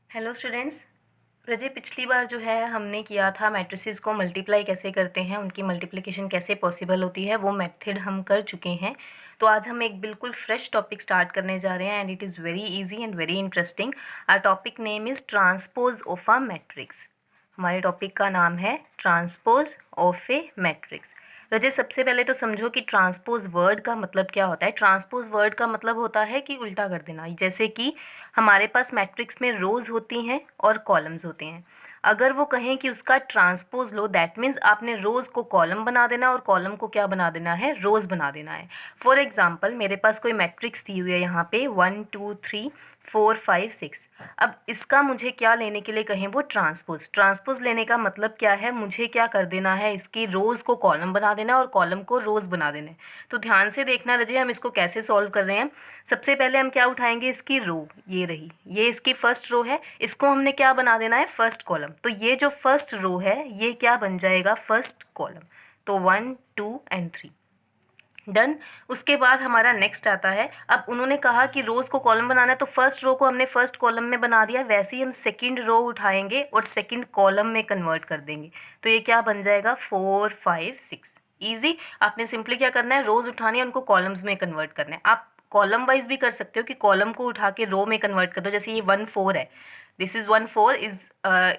Hello students. Prajay, पिछली बार जो है हमने किया था मैट्रिसेस को मल्टीप्लाई कैसे करते हैं, उनकी मल्टीप्लिकेशन कैसे पॉसिबल होती है, वो मेथड हम कर चुके हैं। तो आज हम एक बिल्कुल फ्रेश टॉपिक स्टार्ट करने जा रहे हैं and it is very easy and very interesting. Our topic name is transpose of a matrix. हमारे टॉपिक का नाम है ट्रांसपोज ऑफ ए मैट्रिक्स। रजय, सबसे पहले तो समझो कि ट्रांसपोज वर्ड का मतलब क्या होता है। ट्रांसपोज वर्ड का मतलब होता है कि उल्टा कर देना। जैसे कि हमारे पास मैट्रिक्स में रोज़ होती हैं और कॉलम्स होते हैं। अगर वो कहें कि उसका ट्रांसपोज लो, दैट मीन्स आपने रोज़ को कॉलम बना देना और कॉलम को क्या बना देना है, रोज़ बना देना है। फॉर एग्जाम्पल, मेरे पास कोई मैट्रिक्स दी हुई है यहाँ पे 1 2 3 4 5 6। अब इसका मुझे क्या लेने के लिए कहें, वो ट्रांसपोज। ट्रांसपोज लेने का मतलब क्या है, मुझे क्या कर देना है, इसकी रोज़ को कॉलम बना देना है और कॉलम को रोज़ बना देना है। तो ध्यान से देखना रजिए, हम इसको कैसे सॉल्व कर रहे हैं। सबसे पहले हम क्या उठाएंगे, इसकी रो, ये रही, ये इसकी फर्स्ट रो है, इसको हमने क्या बना देना है, फर्स्ट कॉलम। तो ये जो फर्स्ट रो है ये क्या बन जाएगा, फर्स्ट कॉलम। तो 1 2 एंड 3 डन। उसके बाद हमारा नेक्स्ट आता है। अब उन्होंने कहा कि रोज़ को कॉलम बनाना है, तो फर्स्ट रो को हमने फर्स्ट कॉलम में बना दिया। वैसे ही हम सेकंड रो उठाएंगे और सेकंड कॉलम में कन्वर्ट कर देंगे। तो ये क्या बन जाएगा, 4 5 6। ईजी। आपने सिंपली क्या करना है, रोज़ उठानी है, उनको कॉलम्स में कन्वर्ट करना है। आप कॉलम वाइज भी कर सकते हो कि कॉलम को उठा के रो में कन्वर्ट कर दो। जैसे ये 1 4 है, this is 1 4 is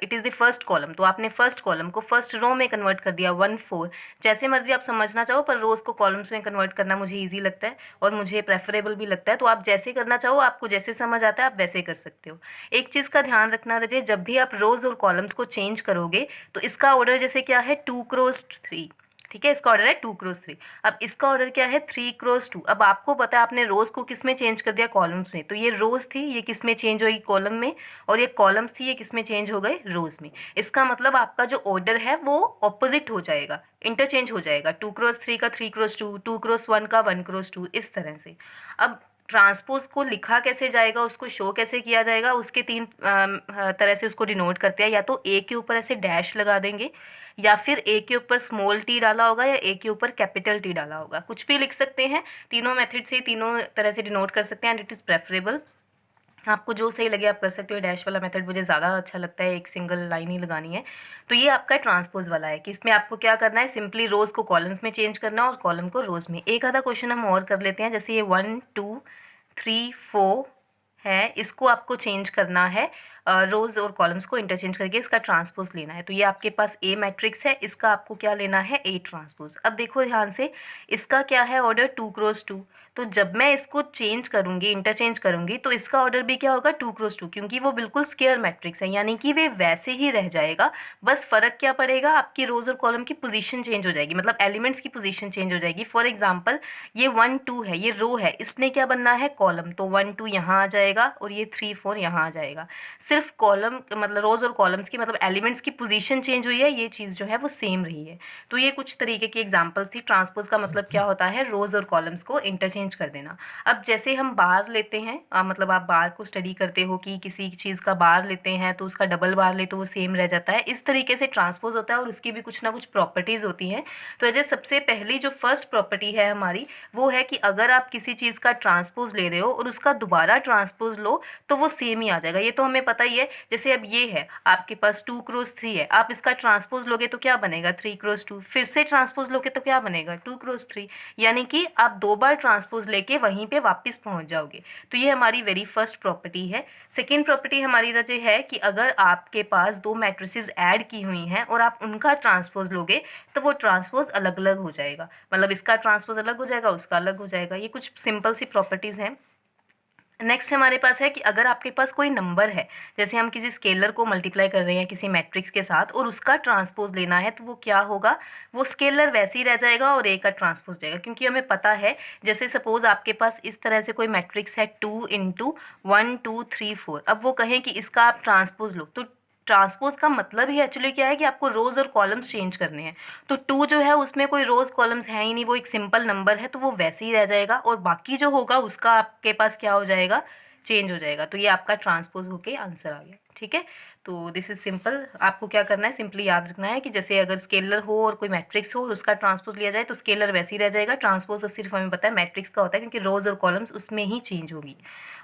it is the first column, तो आपने फर्स्ट कॉलम को फर्स्ट रो में कन्वर्ट कर दिया 1 4। जैसे मर्जी आप समझना चाहो, पर रोज़ को कॉलम्स में कन्वर्ट करना मुझे ईजी लगता है और मुझे प्रेफरेबल भी लगता है। तो आप जैसे करना चाहो, आपको जैसे समझ आता है आप वैसे कर सकते हो। एक चीज़ का ध्यान रखना रजे, जब भी आप रोज़ और कॉलम्स को चेंज करोगे तो इसका ऑर्डर जैसे क्या है, 2 क्रॉस 3। ठीक है, इसका ऑर्डर है 2 क्रॉस 3। अब इसका ऑर्डर क्या है, 3 क्रॉस 2। अब आपको पता है आपने रोज़ को किस में चेंज कर दिया, कॉलम्स में। तो ये रोज़ थी, ये किस में चेंज हुई, कॉलम में। और ये कॉलम्स थी, ये किस में चेंज हो गए, रोज़ में। इसका मतलब आपका जो ऑर्डर है वो ऑपोजिट हो जाएगा, इंटरचेंज हो जाएगा। 2 क्रॉस 3 का 3 क्रॉस 2, 2 क्रॉस 1 का 1 क्रॉस 2, इस तरह से। अब ट्रांसपोज को लिखा कैसे जाएगा, उसको शो कैसे किया जाएगा, उसके तीन तरह से उसको डिनोट करते हैं। या तो ए के ऊपर ऐसे डैश लगा देंगे, या फिर ए के ऊपर स्मॉल टी डाला होगा, या ए के ऊपर कैपिटल टी डाला होगा, कुछ भी लिख सकते हैं। तीनों मेथड से, तीनों तरह से डिनोट कर सकते हैं एंड इट इज़ प्रेफरेबल। आपको जो सही लगे आप कर सकते हो। डैश वाला मेथड मुझे ज़्यादा अच्छा लगता है, एक सिंगल लाइन ही लगानी है। तो ये आपका ट्रांसपोज वाला है कि इसमें आपको क्या करना है, सिंपली रोज़ को कॉलम्स में चेंज करना और कॉलम को रोज़ में। एक आधा क्वेश्चन हम और कर लेते हैं। जैसे ये 1 2 3 4 है, इसको आपको चेंज करना है, रोज़ और कॉलम्स को इंटरचेंज करके इसका ट्रांसपोज लेना है। तो ये आपके पास ए मैट्रिक्स है, इसका आपको क्या लेना है, ए ट्रांसपोज। अब देखो ध्यान से, इसका क्या है ऑर्डर, 2 क्रॉस 2। तो जब मैं इसको चेंज करूँगी, इंटरचेंज करूँगी, तो इसका ऑर्डर भी क्या होगा, 2 क्रॉस 2, क्योंकि वो बिल्कुल स्क्वायर मैट्रिक्स है, यानी कि वे वैसे ही रह जाएगा। बस फ़र्क क्या पड़ेगा, आपकी रोज़ और कॉलम की पोजीशन चेंज हो जाएगी, मतलब एलिमेंट्स की पोजीशन चेंज हो जाएगी। फॉर एग्जांपल, ये 1 2 है, ये रो है, इसने क्या बनना है, कॉलम। तो 1 2 यहाँ आ जाएगा और ये 3 4 यहाँ आ जाएगा। सिर्फ कॉलम मतलब रोज़ और कॉलम्स की, मतलब एलिमेंट्स की पोजीशन चेंज हुई है, ये चीज़ जो है वो सेम रही है। तो ये कुछ तरीके की एग्जांपल्स थी। ट्रांसपोज का मतलब क्या होता है, रोज़ और कॉलम्स को इंटरचेंज कर देना। अब जैसे हम बार लेते हैं, मतलब आप बार को स्टडी करते हो कि किसी चीज़ का बार लेते हैं तो उसका डबल बार ले तो वो सेम रह जाता है, इस तरीके से ट्रांसपोज होता है और उसकी भी कुछ ना कुछ प्रॉपर्टीज़ होती हैं। तो अजय, सबसे पहली जो फर्स्ट प्रॉपर्टी है हमारी, वो है कि अगर आप किसी चीज़ का ट्रांसपोज ले रहे हो और उसका दोबारा ट्रांसपोज लो तो वो सेम ही आ जाएगा। ये तो हमें पता ही है। जैसे अब ये है आपके पास 2 क्रॉस 3 है, आप इसका ट्रांसपोज लोगे तो क्या बनेगा, 3 क्रॉस 2। फिर से ट्रांसपोज लोगे तो क्या बनेगा, 2 क्रॉस 3। यानी कि आप दो बार ट्रांसपोज लेके वहीं पे वापस पहुंच जाओगे। तो ये हमारी वेरी फर्स्ट प्रॉपर्टी है। सेकेंड प्रॉपर्टी हमारी रजे है कि अगर आपके पास दो मैट्रिसेस ऐड की हुई हैं और आप उनका ट्रांसपोज लोगे तो वो ट्रांसपोज अलग अलग हो जाएगा, मतलब इसका ट्रांसपोज अलग हो जाएगा, उसका अलग हो जाएगा। ये कुछ सिंपल सी प्रॉपर्टीज़ हैं। नेक्स्ट हमारे पास है कि अगर आपके पास कोई नंबर है, जैसे हम किसी स्केलर को मल्टीप्लाई कर रहे हैं किसी मैट्रिक्स के साथ और उसका ट्रांसपोज लेना है, तो वो क्या होगा, वो स्केलर वैसे ही रह जाएगा और ए का ट्रांसपोज जाएगा, क्योंकि हमें पता है। जैसे सपोज आपके पास इस तरह से कोई मैट्रिक्स है 2 इंटू 1 2 3 4। अब वो कहें कि इसका आप ट्रांसपोज लो, तो ट्रांसपोज का मतलब ही एक्चुअली क्या है कि आपको रोज़ और कॉलम्स चेंज करने हैं। तो 2 जो है उसमें कोई रोज़ कॉलम्स है ही नहीं, वो एक सिंपल नंबर है, तो वो वैसे ही रह जाएगा और बाकी जो होगा उसका आपके पास क्या हो जाएगा, चेंज हो जाएगा। तो ये आपका ट्रांसपोज होके आंसर आ गया। ठीक है। तो दिस इज सिंपल। आपको क्या करना है, सिंपली याद रखना है कि जैसे अगर स्केलर हो और कोई मैट्रिक्स हो और उसका ट्रांसपोज लिया जाए तो स्केलर वैसे ही रह जाएगा, ट्रांसपोज तो सिर्फ हमें पता है मैट्रिक्स का होता है क्योंकि रोज और कॉलम्स उसमें ही चेंज होगी।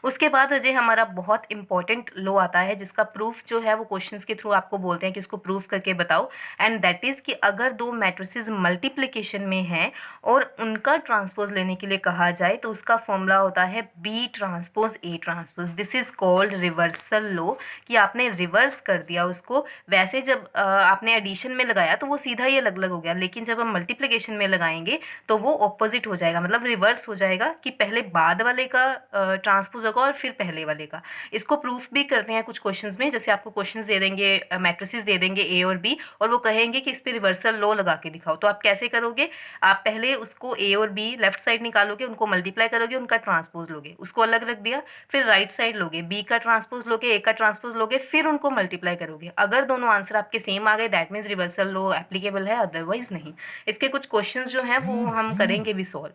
उसके बाद अजय हमारा बहुत इंपॉर्टेंट लो आता है जिसका प्रूफ जो है वो क्वेश्चंस के थ्रू आपको बोलते हैं कि इसको प्रूफ करके बताओ, एंड दैट इज़ कि अगर दो मैट्रिसेस मल्टीप्लिकेशन में हैं और उनका ट्रांसपोज लेने के लिए कहा जाए तो उसका फॉर्मूला होता है B transpose A transpose. This is called reversal law, कि आपने रिवर्स कर दिया उसको। वैसे जब आपने एडिशन में लगाया तो वो सीधा ही अलग अलग हो गया, लेकिन जब हम मल्टीप्लिकेशन में लगाएंगे तो वो ऑपोजिट हो जाएगा, मतलब रिवर्स हो जाएगा कि पहले बाद वाले का ट्रांसपोज होगा और फिर पहले वाले का। इसको प्रूफ भी करते हैं कुछ क्वेश्चंस में, जैसे आपको क्वेश्चंस दे देंगे, मैट्रिसेस दे देंगे ए और बी, और वो कहेंगे कि इस पे रिवर्सल लॉ लगा के दिखाओ। तो आप कैसे करोगे, आप पहले उसको ए और बी लेफ्ट साइड निकालोगे, उनको मल्टीप्लाई करोगे, उनका ट्रांसपोज लोगे, उसको अलग रख दिया, फिर राइट साइड लोगे, बी का ट्रांसपोज लोगे, ए का ट्रांसपोज लोगे, फिर उनको मल्टीप्लाई करोगे। अगर दोनों आंसर आपके सेम आ गए that means reversal law applicable है, अदरवाइज नहीं। इसके कुछ क्वेश्चंस जो हैं वो हम करेंगे भी सॉल्व।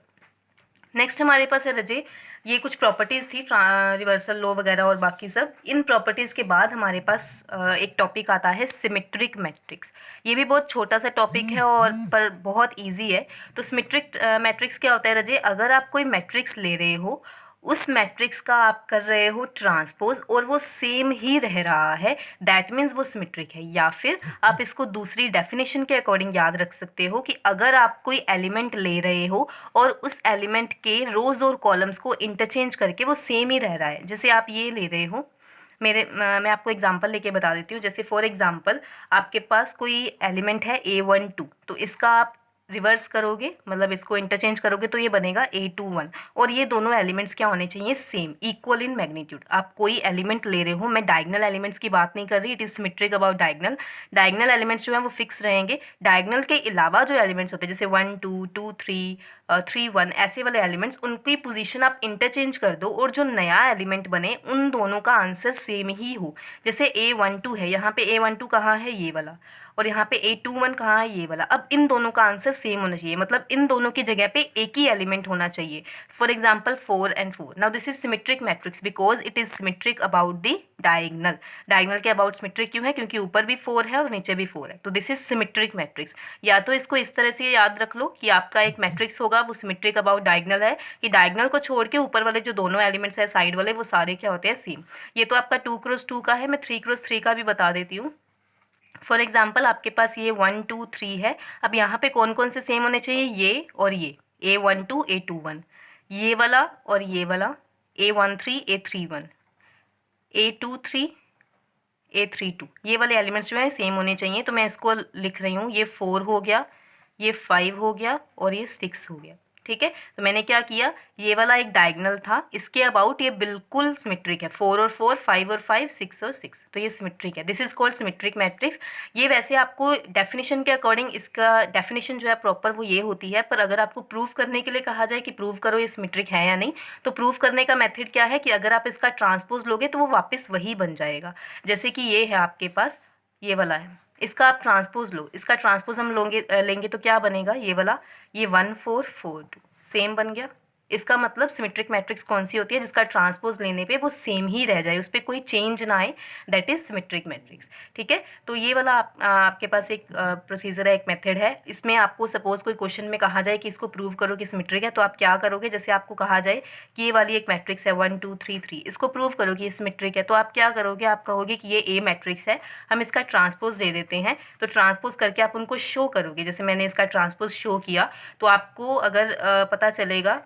नेक्स्ट हमारे पास है रजे, ये कुछ प्रॉपर्टीज़ थी रिवर्सल लॉ वगैरह और बाकी सब। इन प्रॉपर्टीज़ के बाद हमारे पास एक टॉपिक आता है सिमेट्रिक मैट्रिक्स। ये भी बहुत छोटा सा टॉपिक है और पर बहुत इजी है। तो सिमेट्रिक मैट्रिक्स क्या होता है रजे, अगर आप कोई मैट्रिक्स ले रहे हो, उस मैट्रिक्स का आप कर रहे हो ट्रांसपोज और वो सेम ही रह रहा है, दैट मीन्स वो सिमेट्रिक है। या फिर आप इसको दूसरी डेफिनेशन के अकॉर्डिंग याद रख सकते हो कि अगर आप कोई एलिमेंट ले रहे हो और उस एलिमेंट के रोज और कॉलम्स को इंटरचेंज करके वो सेम ही रह रहा है। जैसे आप ये ले रहे हो, मैं आपको एग्जांपल लेके बता देती हूँ। जैसे फॉर एग्जांपल आपके पास कोई एलिमेंट है A12, तो इसका आप रिवर्स करोगे, मतलब इसको इंटरचेंज करोगे तो ये बनेगा A21, और ये दोनों एलिमेंट्स क्या होने चाहिए, सेम, इक्वल इन मैग्नीट्यूड। आप कोई एलिमेंट ले रहे हो, मैं डायगनल एलिमेंट्स की बात नहीं कर रही, it is symmetric about diagonal. Diagonal elements जो है वो फिक्स रहेंगे, डायगनल के अलावा जो एलिमेंट्स होते हैं जैसे 1 2 2 3 3 1 ऐसे वाले एलिमेंट्स, उनकी पोजीशन आप इंटरचेंज कर दो और जो नया एलिमेंट बने उन दोनों का आंसर सेम ही हो। जैसे A12 है, यहाँ पे A12 कहाँ है, ये वाला, और यहाँ पे A21 कहाँ है, ये वाला। अब इन दोनों का आंसर सेम होना चाहिए, मतलब इन दोनों की जगह पे एक ही एलिमेंट होना चाहिए। For example 4 and 4। Now this is symmetric matrix because it is symmetric about the diagonal. Diagonal के अबाउट सिमेट्रिक क्यों है, क्योंकि ऊपर भी 4 है और नीचे भी 4 है, तो दिस इज सिमेट्रिक मैट्रिक्स। या तो इसको इस तरह से याद रख लो कि आपका एक मैट्रिक्स होगा वो सिमेट्रिक अबाउट डायगनल है, कि डायगनल को छोड़ के ऊपर वाले जो दोनों एलिमेंट्स है साइड वाले वो सारे क्या होते हैं, सेम। ये तो आपका 2x2 का है, मैं 3x3 का भी बता देती हूँ। फॉर एग्जाम्पल आपके पास ये 1 2 3 है। अब यहाँ पे कौन कौन से सेम होने चाहिए, ये और ये, A12 A21, ये वाला और ये वाला, A13 A31, A23 A32, ये वाले एलिमेंट्स जो हैं सेम होने चाहिए। तो मैं इसको लिख रही हूँ, ये 4 हो गया, ये 5 हो गया और ये 6 हो गया। ठीक है, तो मैंने क्या किया, ये वाला एक डायगनल था, इसके अबाउट ये बिल्कुल सिमेट्रिक है, 4 और 4, 5 और 5, 6 और 6, तो ये सिमेट्रिक है। This is called symmetric matrix. ये वैसे आपको डेफिनेशन के अकॉर्डिंग इसका डेफिनेशन जो है प्रॉपर वो ये होती है, पर अगर आपको प्रूव करने के लिए कहा जाए कि प्रूव करो ये सिमेट्रिक है या नहीं, तो प्रूव करने का मेथड क्या है कि अगर आप इसका ट्रांसपोज लोगे तो वो वापस वही बन जाएगा। जैसे कि ये है आपके पास, ये वाला है, इसका आप ट्रांसपोज लो, इसका ट्रांसपोज हम लेंगे तो क्या बनेगा, ये वाला, ये 1 4 4 2 सेम बन गया। इसका मतलब सिमेट्रिक मैट्रिक्स कौन सी होती है, जिसका ट्रांसपोज लेने पे वो सेम ही रह जाए, उस पर कोई चेंज ना आए, दैट इज सिमेट्रिक मैट्रिक्स। ठीक है, तो ये वाला आपके पास एक प्रोसीजर है, एक मेथड है। इसमें आपको सपोज कोई क्वेश्चन में कहा जाए कि इसको प्रूव करो कि सिमेट्रिक है, तो आप क्या करोगे, जैसे आपको कहा जाए कि ये वाली एक मैट्रिक्स है 1 2 3 3, इसको प्रूव करो कि ये सिमेट्रिक है, तो आप क्या करोगे, आप कहोगे कि ये ए मैट्रिक्स है, हम इसका ट्रांसपोज दे देते हैं। तो ट्रांसपोज करके आप उनको शो करोगे, जैसे मैंने इसका ट्रांसपोज शो किया, तो आपको अगर पता चलेगा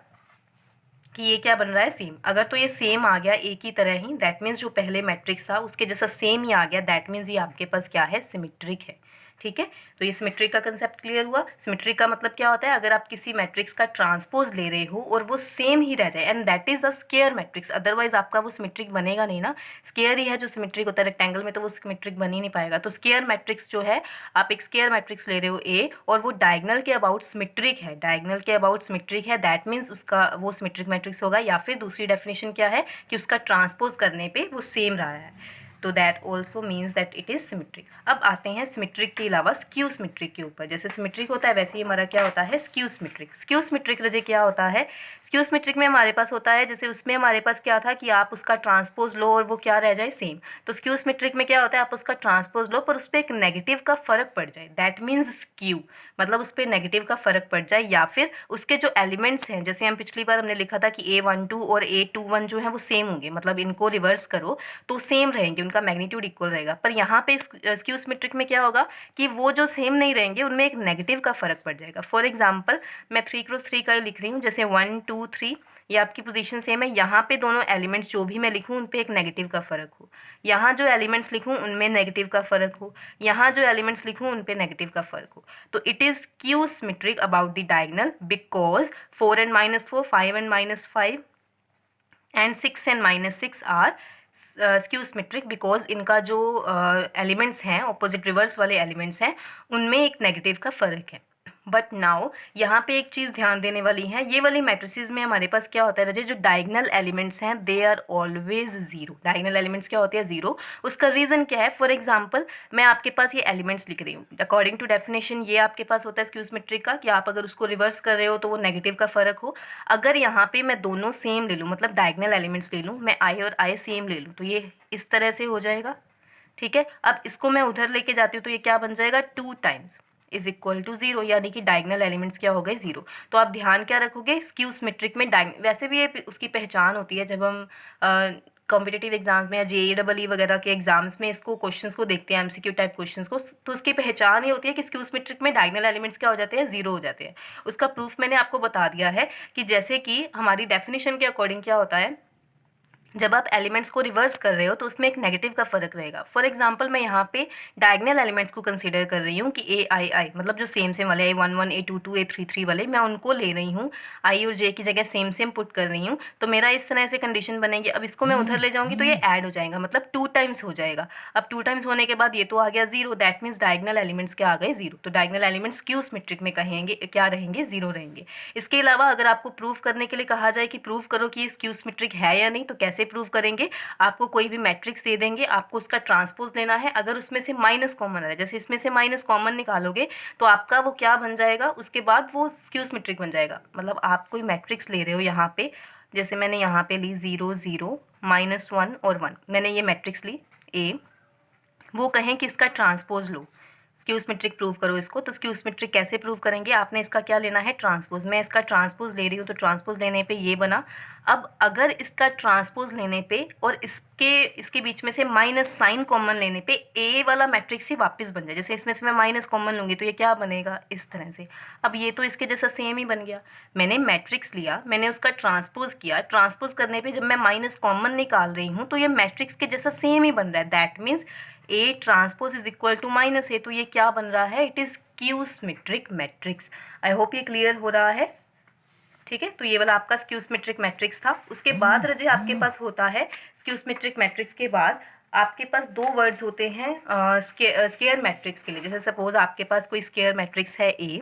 कि ये क्या बन रहा है, सेम। अगर तो ये सेम आ गया एक ही तरह ही, दैट मीन्स जो पहले मैट्रिक्स था उसके जैसा सेम ही आ गया, दैट मीन्स ये आपके पास क्या है, सिमेट्रिक है। ठीक है, तो ये सिमेट्रिक का कंसेप्ट क्लियर हुआ। सिमेट्रिक का मतलब क्या होता है, अगर आप किसी मैट्रिक्स का ट्रांसपोज ले रहे हो और वो सेम ही रह जाए, and that is a square matrix, otherwise आपका वो सिमेट्रिक बनेगा नहीं ना। स्क्वायर ही है जो सिमेट्रिक होता है, रेक्टेंगल में तो वो सिमेट्रिक बन ही नहीं पाएगा। तो स्क्वायर मैट्रिक्स जो है, आप एक स्क्वायर मैट्रिक्स ले रहे हो ए और वो डायगनल के अबाउट सिमेट्रिक है, डायगनल के अबाउट सिमेट्रिक है, दैट मीन्स उसका वो सिमेट्रिक मैट्रिक्स होगा। या फिर दूसरी डेफिनेशन क्या है कि उसका ट्रांसपोज करने पे वो सेम रहा है। तो that also means that it is symmetric. अब आते हैं सिमेट्रिक के अलावा स्क्यू सिमेट्रिक के ऊपर। जैसे सिमेट्रिक होता है वैसे ही हमारा क्या होता है, स्क्यू सिमेट्रिक। स्क्यू सिमेट्रिक रजे क्या होता है, स्क्यू सिमेट्रिक में हमारे पास होता है, जैसे उसमें हमारे पास क्या था कि आप उसका ट्रांसपोज लो और वो क्या रह जाए, सेम। तो स्क्यू सिमेट्रिक में क्या होता है, आप उसका ट्रांसपोज लो पर उस पर एक नेगेटिव का फर्क पड़ जाए, दैट मीन्स स्क्यू, मतलब उस पर नेगेटिव का फर्क पड़ जाए, या फिर उसके जो एलिमेंट्स हैं, जैसे हम पिछली बार हमने लिखा था कि A12 और A21 जो है वो सेम होंगे, मतलब इनको रिवर्स करो तो सेम रहेंगे, उनका मैग्नीट्यूड इक्वल रहेगा। पर यहाँ पे स्क्यू सिमेट्रिक में क्या होगा कि वो जो सेम नहीं रहेंगे उनमें एक नेगेटिव का फर्क पड़ जाएगा। फॉर एग्जाम्पल मैं 3x3 का लिख रही हूँ, जैसे 1 2 3, ये आपकी पोजीशन सेम है, यहाँ पे दोनों एलिमेंट्स जो भी मैं लिखूँ उन पे एक नेगेटिव का फ़र्क हो, यहाँ जो एलिमेंट्स लिखूँ उनमें नेगेटिव का फ़र्क हो, यहाँ जो एलिमेंट्स लिखूँ उन पे नेगेटिव का फ़र्क हो। तो it is skew symmetric about the diagonal because 4 and -4, 5 and -5 and 6 and -6 are skew symmetric because इनका जो एलिमेंट्स हैं, ऑपोजिट रिवर्स वाले एलिमेंट्स हैं, उनमें एक नेगेटिव का फ़र्क है। बट नाउ यहाँ पे एक चीज़ ध्यान देने वाली है, ये वाली मैट्रिसेस में हमारे पास क्या होता है रजे, जो डायगोनल एलिमेंट्स हैं they are always zero. Diagonal elements क्या होते हैं, जीरो। उसका रीज़न क्या है, फॉर एग्जाम्पल मैं आपके पास ये एलिमेंट्स लिख रही हूँ, अकॉर्डिंग टू डेफिनेशन ये आपके पास होता है स्क्यू सिमेट्रिक का, कि आप अगर उसको रिवर्स कर रहे हो तो वो नेगेटिव का फ़र्क हो। अगर यहाँ पे मैं दोनों सेम ले लूँ, मतलब डायगोनल एलिमेंट्स ले लूँ, मैं आई और आई सेम ले लूँ, तो ये इस तरह से हो जाएगा, ठीक है। अब इसको मैं उधर लेके जाती हूँ तो ये क्या बन जाएगा, 2 times is equal to zero, यानी कि डायगोनल एलिमेंट्स क्या हो गए, जीरो। तो आप ध्यान क्या रखोगे, स्क्यू सिमेट्रिक में वैसे भी ये उसकी पहचान होती है, जब हम कॉम्पिटिटिव एग्जाम्स में या JEE वगैरह के एग्जाम्स में इसको क्वेश्चंस को देखते हैं, MCQ टाइप क्वेश्चंस को, तो उसकी पहचान ये होती है कि स्क्यू सिमेट्रिक में डायगोनल एलिमेंट्स क्या हो जाते हैं, जीरो हो जाते हैं। उसका प्रूफ मैंने आपको बता दिया है कि जैसे कि हमारी डेफिनेशन के अकॉर्डिंग क्या होता है, जब आप एलिमेंट्स को रिवर्स कर रहे हो तो उसमें एक नेगेटिव का फर्क रहेगा। फॉर एग्जांपल मैं यहाँ पे डायगोनल एलिमेंट्स को कंसीडर कर रही हूँ कि A मतलब जो सेम सेम वाले A11 A22 A33 वाले, मैं उनको ले रही हूँ, I और J की जगह सेम सेम पुट कर रही हूँ, तो मेरा इस तरह से कंडीशन बनेगी। अब इसको मैं उधर ले जाऊँगी तो ये ऐड हो जाएगा, मतलब 2 टाइम्स हो जाएगा। अब 2 टाइम्स होने के बाद ये तो आ गया zero, that means diagonal elements क्या आ गए, जीरो। तो डायगोनल एलिमेंट्स स्क्यू सिमेट्रिक में कहेंगे क्या रहेंगे, जीरो रहेंगे। इसके अलावा अगर आपको प्रूव करने के लिए कहा जाए कि प्रूव करो कि ये स्क्यू सिमेट्रिक है या नहीं, तो कैसे प्रूव करेंगे, आपको कोई भी मैट्रिक्स दे देंगे, आपको उसका ट्रांसपोज लेना है, अगर उसमें से माइनस कॉमन आ रहा है, जैसे इसमें से माइनस कॉमन निकालोगे तो आपका वो क्या बन जाएगा, उसके बाद वो स्क्यू सिमेट्रिक बन जाएगा। मतलब आप कोई मैट्रिक्स ले रहे हो यहाँ पे, जैसे मैंने यहाँ पे ली 0 0 -1 और 1, मैंने ये मैट्रिक्स ली ए, वो कहें कि इसका ट्रांसपोज लो, स्क्यू सिमेट्रिक प्रूव करो इसको, तो स्क्यू सिमेट्रिक कैसे प्रूव करेंगे, आपने इसका क्या लेना है, ट्रांसपोज। मैं इसका ट्रांसपोज ले रही हूँ तो ट्रांसपोज लेने पे ये बना। अब अगर इसका ट्रांसपोज लेने पे और इसके बीच में से माइनस साइन कॉमन लेने पे ए वाला मैट्रिक्स ही वापस बन जाए, जैसे इसमें से मैं माइनस कॉमन लूँगी तो ये क्या बनेगा, इस तरह से। अब ये तो इसके जैसा सेम ही बन गया, मैंने मैट्रिक्स लिया, मैंने उसका ट्रांसपोज किया, ट्रांसपोज करने पे जब मैं माइनस कॉमन निकाल रही हूँ तो ये मैट्रिक्स के जैसा सेम ही बन रहा है, that means A transpose is equal to minus A, तो ये क्या बन रहा है, it is skew symmetric matrix. I hope ये क्लियर हो रहा है, ठीक है। तो ये वाला आपका स्क्यू सिमेट्रिक मैट्रिक्स था। उसके बाद रजे आपके पास होता है, स्क्यू सिमेट्रिक मैट्रिक्स के बाद आपके पास दो वर्ड्स होते हैं स्केयर मैट्रिक्स के लिए। जैसे सपोज आपके पास कोई स्केयर मैट्रिक्स है ए,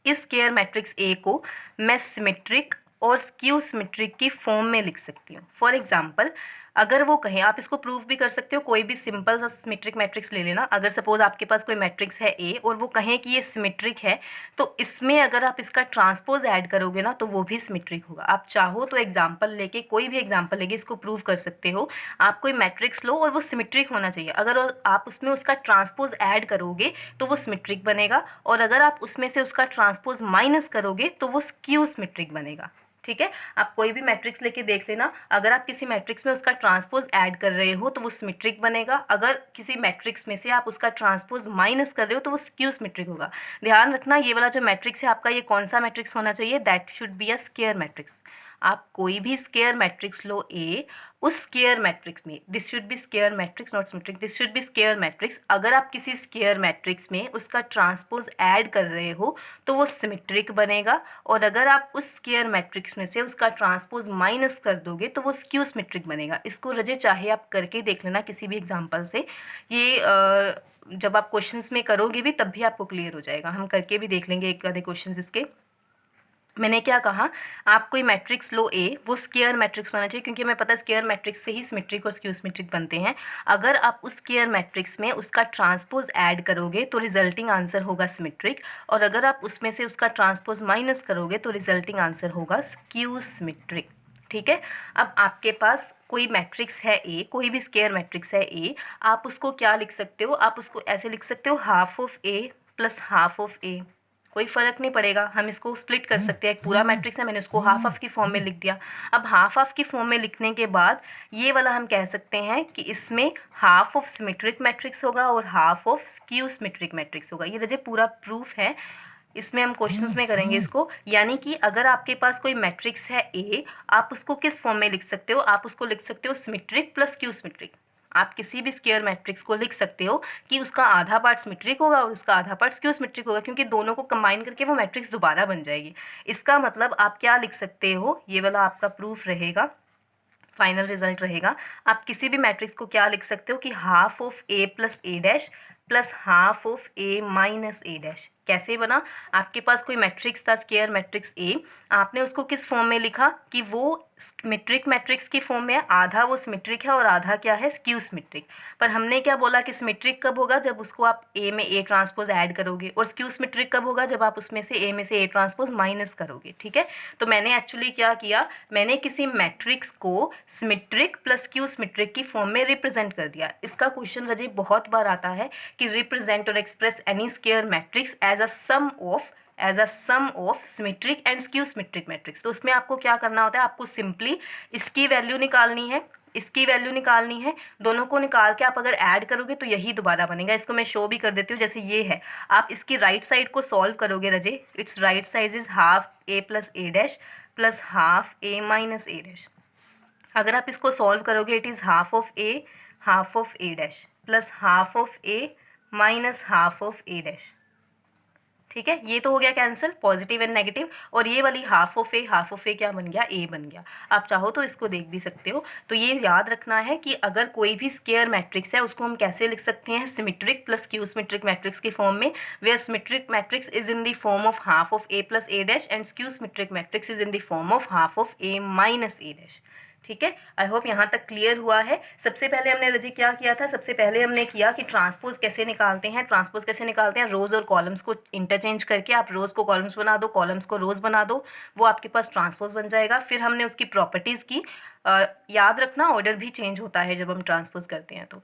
इस स्केयर मैट्रिक्स ए को मैं सिमेट्रिक और स्क्यू सिमेट्रिक की फॉर्म में लिख सकती हूँ। फॉर एग्जांपल अगर वो कहें, आप इसको प्रूफ भी कर सकते हो, कोई भी सिंपल सा सिमेट्रिक मैट्रिक्स ले लेना। अगर सपोज आपके पास कोई मैट्रिक्स है ए और वो कहें कि ये सिमेट्रिक है, तो इसमें अगर आप इसका ट्रांसपोज ऐड करोगे ना तो वो भी सिमेट्रिक होगा। आप चाहो तो एग्जाम्पल लेके, कोई भी एग्जाम्पल लेके इसको प्रूव कर सकते हो। आप कोई मैट्रिक्स लो और वो सिमेट्रिक होना चाहिए, अगर आप उसमें उसका ट्रांसपोज ऐड करोगे तो वो सिमेट्रिक बनेगा, और अगर आप उसमें से उसका ट्रांसपोज माइनस करोगे तो वो स्क्यू सिमेट्रिक बनेगा, ठीक है। आप कोई भी मैट्रिक्स लेके देख लेना, अगर आप किसी मैट्रिक्स में उसका ट्रांसपोज ऐड कर रहे हो तो वो सिमेट्रिक बनेगा, अगर किसी मैट्रिक्स में से आप उसका ट्रांसपोज माइनस कर रहे हो तो वो स्क्यू सिमेट्रिक होगा। ध्यान रखना ये वाला जो मैट्रिक्स है आपका, ये कौन सा मैट्रिक्स होना चाहिए, that should be a square matrix. आप कोई भी स्केयर मैट्रिक्स लो ए, उस स्केयर मैट्रिक्स में, this should be square matrix not symmetric, this should be square matrix, अगर आप किसी स्केयर मैट्रिक्स में उसका ट्रांसपोज ऐड कर रहे हो तो वो सिमेट्रिक बनेगा, और अगर आप उस स्केयर मैट्रिक्स में से उसका ट्रांसपोज माइनस कर दोगे तो वो स्क्यू सिमेट्रिक बनेगा। इसको रजे चाहे आप करके देख लेना किसी भी एग्जाम्पल से, ये जब आप क्वेश्चंस में करोगे भी तब भी आपको क्लियर हो जाएगा। हम करके भी देख लेंगे एक आधे क्वेश्चंस इसके। मैंने क्या कहा, आप कोई मैट्रिक्स लो ए, वो स्क्वायर मैट्रिक्स होना चाहिए, क्योंकि हमें पता है स्क्वायर मैट्रिक्स से ही सिमेट्रिक और स्क्यू सिमेट्रिक बनते हैं। अगर आप उस स्क्वायर मैट्रिक्स में उसका ट्रांसपोज ऐड करोगे तो रिजल्टिंग आंसर होगा सिमेट्रिक, और अगर आप उसमें से उसका ट्रांसपोज माइनस करोगे तो रिजल्टिंग आंसर होगा स्क्यू सिमेट्रिक। ठीक है। अब आपके पास कोई मैट्रिक्स है ए, कोई भी स्क्वायर मैट्रिक्स है ए, आप उसको क्या लिख सकते हो, आप उसको ऐसे लिख सकते हो half of A plus half of A, कोई फ़र्क नहीं पड़ेगा, हम इसको स्प्लिट कर सकते हैं। एक पूरा मैट्रिक्स है, मैंने उसको हाफ ऑफ की फॉर्म में लिख दिया। अब हाफ ऑफ की फॉर्म में लिखने के बाद ये वाला हम कह सकते हैं कि इसमें हाफ ऑफ सिमेट्रिक मैट्रिक्स होगा और half of skew symmetric matrix होगा। ये रजे पूरा प्रूफ है, इसमें हम क्वेश्चंस में करेंगे इसको। यानी कि अगर आपके पास कोई मैट्रिक्स है ए, आप उसको किस फॉर्म में लिख सकते हो, आप उसको लिख सकते हो सिमेट्रिक प्लस क्यू सिमेट्रिक। आप किसी भी स्क्वायर मैट्रिक्स को लिख सकते हो कि उसका आधा पार्ट सिमेट्रिक होगा और उसका आधा पार्ट स्क्यू सिमेट्रिक होगा, क्योंकि दोनों को कंबाइन करके वो मैट्रिक्स दोबारा बन जाएगी। इसका मतलब आप क्या लिख सकते हो, ये वाला आपका प्रूफ रहेगा, फाइनल रिजल्ट रहेगा। आप किसी भी मैट्रिक्स को क्या लिख सकते हो कि half of A plus A dash plus half of A minus A dash. कैसे बना, आपके पास कोई मैट्रिक्स था स्क्वायर मैट्रिक्स ए, आपने उसको किस फॉर्म में लिखा कि वो सिमेट्रिक मैट्रिक्स की फॉर्म में है, आधा वो सिमेट्रिक है और आधा क्या है, स्क्यू सिमेट्रिक। पर हमने क्या बोला कि सिमेट्रिक कब होगा, जब उसको आप ए में ए ट्रांसपोज ऐड करोगे, और स्क्यू सिमेट्रिक कब होगा, जब आप उसमें से ए ट्रांसपोज माइनस करोगे। ठीक है। तो मैंने एक्चुअली क्या किया, मैंने किसी मैट्रिक्स को सिमेट्रिक प्लस स्क्यू सिमेट्रिक की फॉर्म में रिप्रेजेंट कर दिया। इसका क्वेश्चन रजे बहुत बार आता है कि रिप्रेजेंट और express any square matrix as a sum of symmetric and skew symmetric matrix. तो उसमें आपको क्या करना होता है, आपको सिंपली इसकी वैल्यू निकालनी है, इसकी वैल्यू निकालनी है, दोनों को निकाल के आप अगर ऐड करोगे तो यही दोबारा बनेगा। इसको मैं शो भी कर देती हूँ, जैसे ये है, आप इसकी राइट साइड को सॉल्व करोगे रजे, it's right side is half A plus A dash plus half A minus A dash. अगर आप इसको सॉल्व करोगे it is half of A dash plus half of A minus half of A dash. ठीक है, ये तो हो गया कैंसिल, पॉजिटिव एंड नेगेटिव, और ये वाली हाफ ऑफ ए क्या बन गया, ए बन गया। आप चाहो तो इसको देख भी सकते हो। तो ये याद रखना है कि अगर कोई भी स्क्वायर मैट्रिक्स है उसको हम कैसे लिख सकते हैं, symmetric plus skew symmetric matrix की फॉर्म में, where symmetric matrix is in the form of half of A plus A dash and skew symmetric matrix is in the form of half of A minus A dash. ठीक है, I hope यहाँ तक clear हुआ है। सबसे पहले हमने रजी क्या किया था, सबसे पहले हमने किया कि ट्रांसपोज कैसे निकालते हैं। ट्रांसपोज कैसे निकालते हैं, रोज़ और कॉलम्स को इंटरचेंज करके आप रोज़ को कॉलम्स बना दो, कॉलम्स को रोज़ बना दो, वो आपके पास ट्रांसपोज बन जाएगा। फिर हमने उसकी प्रॉपर्टीज़ की, याद रखना ऑर्डर भी चेंज होता है जब हम ट्रांसपोज करते हैं। तो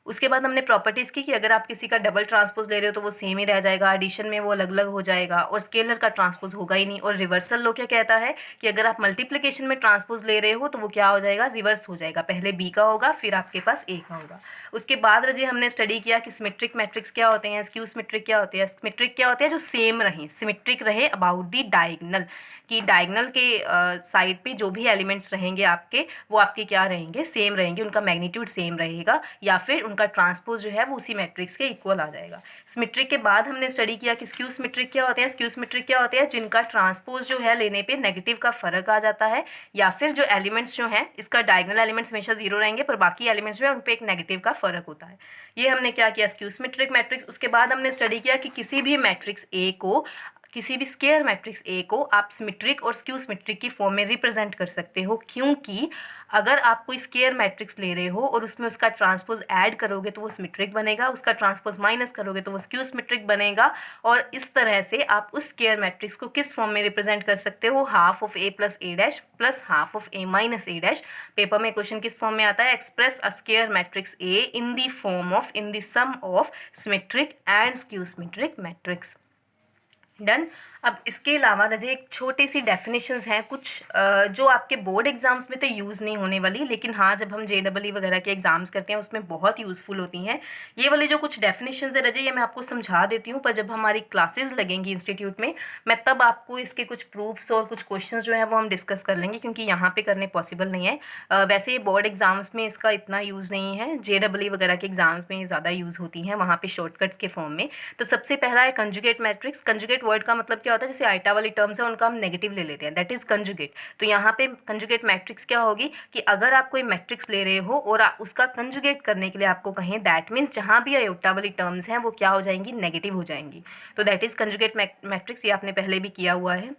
उसके बाद हमने प्रॉपर्टीज़ की कि अगर आप किसी का डबल ट्रांसपोज ले रहे हो तो वो सेम ही रह जाएगा, एडिशन में वो अलग अलग हो जाएगा, और स्केलर का ट्रांसपोज होगा ही नहीं। और रिवर्सल लो क्या कहता है कि अगर आप मल्टीप्लिकेशन में ट्रांसपोज ले रहे हो तो वो क्या हो जाएगा, रिवर्स हो जाएगा, पहले बी का होगा फिर आपके पास ए का होगा। उसके बाद रजी हमने स्टडी किया कि सिमेट्रिक मैट्रिक्स क्या होते हैं, स्क्यू सिमेट्रिक क्या होते हैं। सिमेट्रिक क्या होते हैं, जो सेम रहें, सिमेट्रिक रहे अबाउट दी डायगनल, कि डायगनल के साइड पे जो भी एलिमेंट्स रहेंगे आपके, वो आपके क्या रहेंगे, सेम रहेंगे, उनका मैग्नीट्यूड सेम रहेगा, या फिर उनका ट्रांसपोज जो है वो उसी मैट्रिक्स के इक्वल आ जाएगा। सिमेट्रिक के बाद हमने स्टडी किया कि स्क्यू सिमेट्रिक क्या होते हैं। स्क्यू सिमेट्रिक क्या होते हैं, जिनका ट्रांसपोज जो है लेने पे नेगेटिव का फर्क आ जाता है, या फिर जो एलिमेंट्स जो हैं, इसका डायगनल एलिमेंट्स हमेशा जीरो रहेंगे पर बाकी एलिमेंट्स जो है उन पर एक नेगेटिव का फर्क होता है। ये हमने क्या किया, स्क्यू सिमेट्रिक मैट्रिक्स। उसके बाद हमने स्टडी किया कि किसी भी मैट्रिक्स ए को, किसी भी स्क्वायर मैट्रिक्स ए को आप सिमेट्रिक और स्क्यू सिमेट्रिक की फॉर्म में रिप्रेजेंट कर सकते हो, क्योंकि अगर आप कोई स्क्वायर मैट्रिक्स ले रहे हो और उसमें उसका ट्रांसपोज ऐड करोगे तो वो सिमेट्रिक बनेगा, उसका ट्रांसपोज माइनस करोगे तो वो स्क्यू सिमेट्रिक बनेगा। और इस तरह से आप उस स्क्वायर मैट्रिक्स को किस फॉर्म में रिप्रेजेंट कर सकते हो, half of A plus A dash plus half of A minus A dash. Paper में क्वेश्चन किस फॉर्म में आता है, express a square matrix A in the form of, in the sum of symmetric and skew symmetric matrix. Done. अब इसके अलावा रजे एक छोटी सी डेफिनेशंस हैं कुछ, जो आपके बोर्ड एग्जाम्स में तो यूज़ नहीं होने वाली, लेकिन हाँ जब हम JEE वगैरह के एग्जाम्स करते हैं उसमें बहुत यूज़फुल होती हैं। ये वाली जो कुछ डेफिनेशंस है रजे, ये मैं आपको समझा देती हूँ, पर जब हमारी क्लासेस लगेंगी इंस्टीट्यूट में मैं तब आपको इसके कुछ प्रूफ्स और कुछ क्वेश्चन जो है वो हम डिस्कस कर लेंगे, क्योंकि यहाँ पर करने पॉसिबल नहीं है। वैसे ये बोर्ड एग्जाम्स में इसका इतना यूज़ नहीं है, JEE वगैरह के एग्जाम्स में ज़्यादा यूज़ होती हैं, वहाँ पर शॉर्टकट्स के फॉर्म में। तो सबसे पहला है कंजुगेट मैट्रिक्स। कंजुगेट वर्ड का मतलब क्या होता है, जैसे आइटा वाली टर्म्स है उनका हम नेगेटिव ले लेते हैं, दैट इज कंजुगेट। तो यहाँ पे कंजुगेट मैट्रिक्स क्या होगी कि अगर आप कोई मैट्रिक्स ले रहे हो और उसका कंजुगेट करने के लिए आपको कहें, दैट मीन्स जहाँ भी आयोटा वाली टर्म्स हैं वो क्या हो जाएंगी, नेगेटिव हो जाएंगी। तो दैट इज कंजुगेट मैट्रिक्स, ये आपने पहले भी किया हुआ है।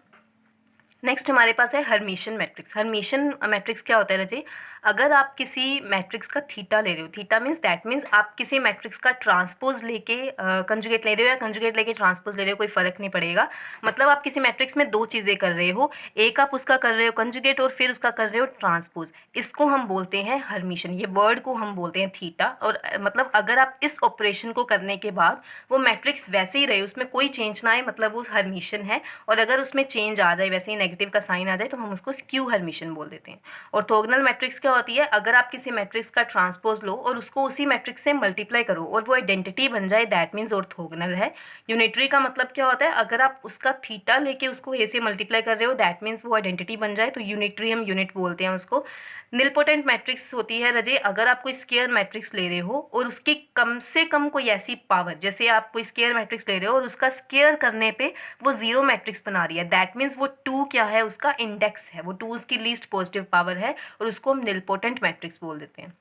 नेक्स्ट हमारे पास है हर्मिशन मैट्रिक्स। हर्मिशन मैट्रिक्स क्या होता है रजी? अगर आप किसी मैट्रिक्स का थीटा ले रहे हो, थीटा मीन्स दैट मीन्स आप किसी मैट्रिक्स का ट्रांसपोज लेके कंजुगेट ले रहे हो या कंजुगेट लेके ट्रांसपोज ले रहे हो, कोई फर्क नहीं पड़ेगा। मतलब आप किसी मैट्रिक्स में दो चीज़ें कर रहे हो, एक आप उसका कर रहे हो कंजुगेट और फिर उसका कर रहे हो ट्रांसपोज, इसको हम बोलते हैं हर्मिशन। ये वर्ड को हम बोलते हैं थीटा। और मतलब अगर आप इस ऑपरेशन को करने के बाद वो मैट्रिक्स वैसे ही रहे, उसमें कोई चेंज ना आए, मतलब वो हर्मिशन है। और अगर उसमें चेंज आ जाए, वैसे ही नेगेटिव का साइन आ जाए, तो हम उसको स्क्यू हर्मिशन बोल देते हैं। ऑर्थोगोनल मैट्रिक्स क्या होती है? अगर आप किसी मैट्रिक्स का ट्रांसपोज लो और उसको उसी मैट्रिक्स से मल्टीप्लाई करो और वो आइडेंटिटी बन जाए, दैट मीन्स ऑर्थोगोनल है। यूनिटरी का मतलब क्या होता है? अगर आप उसका थीटा लेके उसको ए से मल्टीप्लाई कर रहे हो, दैट मीन्स वो आइडेंटिटी बन जाए, तो यूनिटरी हम यूनिट बोलते हैं उसको। निलपोटेंट मैट्रिक्स होती है रजे, अगर आप कोई स्केयर मैट्रिक्स ले रहे हो और उसकी कम से कम कोई ऐसी पावर, जैसे आप कोई स्केयर मैट्रिक्स ले रहे हो और उसका स्केयर करने पे वो जीरो मैट्रिक्स बना रही है, दैट मीन्स वो टू क्या है? उसका इंडेक्स है, वो टू उसकी लीस्ट पॉजिटिव पावर है, और उसको हम निलपोटेंट मैट्रिक्स बोल देते हैं।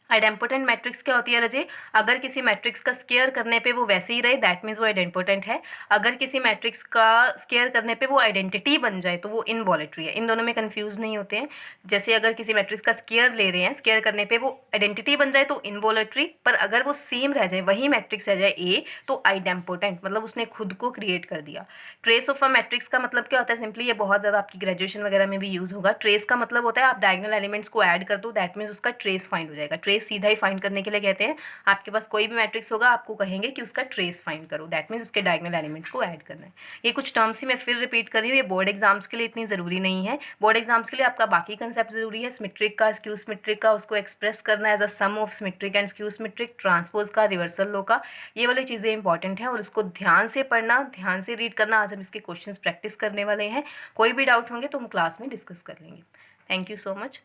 आइडेम्पोटेंट मैट्रिक्स क्या होती है रजे? अगर किसी मैट्रिक्स का स्केयर करने पे वो वैसे ही रहे, दैट मीन्स वो आइडेम्पोटेंट है। अगर किसी मैट्रिक्स का स्केयर करने पे वो आइडेंटिटी बन जाए, तो वो इनवॉलेटरी है। इन दोनों में कंफ्यूज नहीं होते हैं। जैसे अगर किसी मैट्रिक्स का स्केयर ले रहे हैं, स्केयर करने पे वो आइडेंटिटी बन जाए तो इनवॉलेटरी, पर अगर वो सेम रह जाए, वही मैट्रिक्स रह जाए ए, तो आइडेम्पोटेंट, मतलब उसने खुद को क्रिएट कर दिया। ट्रेस ऑफ अ मैट्रिक्स का मतलब क्या होता है? सिंपली, ये बहुत ज़्यादा आपकी ग्रेजुएशन वगैरह में भी यूज़ होगा। ट्रेस का मतलब होता है आप डायगोनल एलिमेंट्स को ऐड कर दो, दैट मीन्स उसका ट्रेस फाइंड हो जाएगा। ट्रेस सीधा ही फाइंड करने के लिए कहते हैं। आपके पास कोई भी मैट्रिक्स होगा, आपको कहेंगे कि उसका ट्रेस फाइंड करो, दैट मीन्स उसके डायगोनल एलिमेंट्स को ऐड करना है। ये कुछ टर्म्स ही मैं फिर रिपीट कर रही हूँ, ये बोर्ड एग्जाम्स के लिए इतनी ज़रूरी नहीं है। बोर्ड एग्जाम्स के लिए आपका बाकी कंसेप्ट ज़रूरी है, सिमेट्रिक का, स्क्यू सिमेट्रिक का, उसको एक्सप्रेस करना as a sum of symmetric and skew symmetric, transpose का, रिवर्सल लॉ का, ये वाली चीज़ें इंपॉर्टेंट हैं और इसको ध्यान से पढ़ना, ध्यान से रीड करना। आज हम इसके क्वेश्चंस प्रैक्टिस करने वाले हैं। कोई भी डाउट होंगे तो हम क्लास में डिस्कस कर लेंगे। Thank you so much.